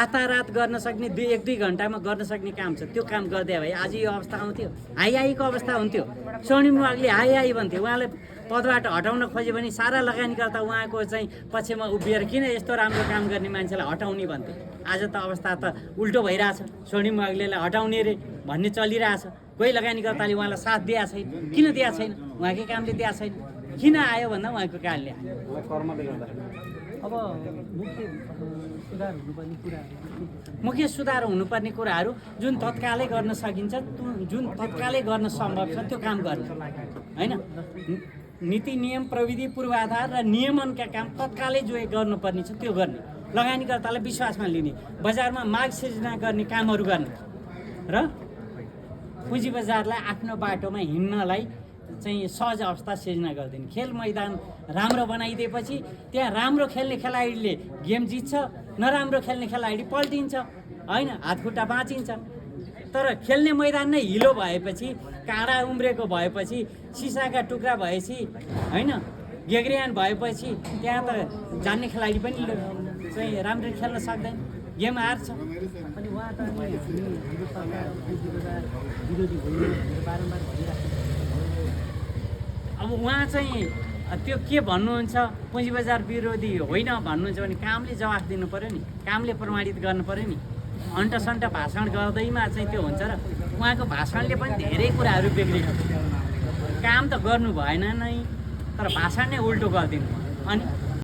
रातारात गर्न सक्ने 1-2 घन्टामा गर्न सक्ने काम छ, त्यो काम गर्दै भए आज यो अवस्था आउँथ्यो, हाइको अवस्था हुन्थ्यो। स्वर्णिम वाग्ले हाई भन्थ्यो, उहाँले पदबाट हटाउन खोज्यो भने सारा लगानीकर्ता उहाँको चाहिँ पक्षमा उभिएर किन यस्तो राम्रो काम गर्ने मान्छेलाई हटाउने भन्थे। आज त अवस्था त उल्टो भइरहेछ, स्वर्णिम वाग्लेलाई हटाउने रे भन्ने चलिरहेछ। कोही लगानीकर्ताले उहाँलाई साथ दिएको छैन, किन दिएको छैन? उहाँकै कामले दिएको छैन। किन आयो भन्दा उहाँको कामले आयो। अब मुख्य सुधार हुनुपर्ने कुराहरू जुन तत्कालै गर्न सकिन्छ, जुन तत्कालै गर्न सम्भव छ त्यो काम गर्ने हैन। नीति नियम प्रविधि पूर्वाधार र नियमनका काम तत्कालै जो गर्नुपर्ने छ त्यो गर्ने, लगानीकर्तालाई विश्वासमा लिने, बजारमा माग सिर्जना गर्ने कामहरू गर्ने र पुँजी बजारलाई आफ्नो बाटोमा हिँड्नलाई चाहिँ सहज अवस्था सिर्जना गरिदिने। खेल मैदान राम्रो बनाइदिएपछि त्यहाँ राम्रो खेल्ने खेलाडीले गेम जित्छ, नराम्रो खेल्ने खेलाडी पल्टिन्छ हैन, हातखुट्टा बाँचिन्छ। तर खेल्ने मैदान नै हिलो भएपछि, काँडा उम्रेको भएपछि, सिसाका टुक्रा भएपछि हैन, गेग्रियान भएपछि त्यहाँ त जान्ने खेलाडी पनि चाहिँ राम्ररी खेल्न सक्दैन, गेम हार्छ। अनि उहाँ त हाम्रो सरकार विरोधी होइन बारम्बार भनिरहेको। अब उहाँ चाहिँ त्यो के भन्नुहुन्छ, पुँजी बजार विरोधी होइन भन्नुहुन्छ भने कामले जवाफ दिनु पऱ्यो नि, कामले प्रमाणित गर्नु पऱ्यो नि। अन्टसन्ट भाषण गर्दैमा चाहिँ त्यो हुन्छ र उहाँको भाषणले पनि धेरै कुराहरू बिग्रिएको, काम त गर्नु भएन नै, तर भाषण नै उल्टो गरिदिनु। अनि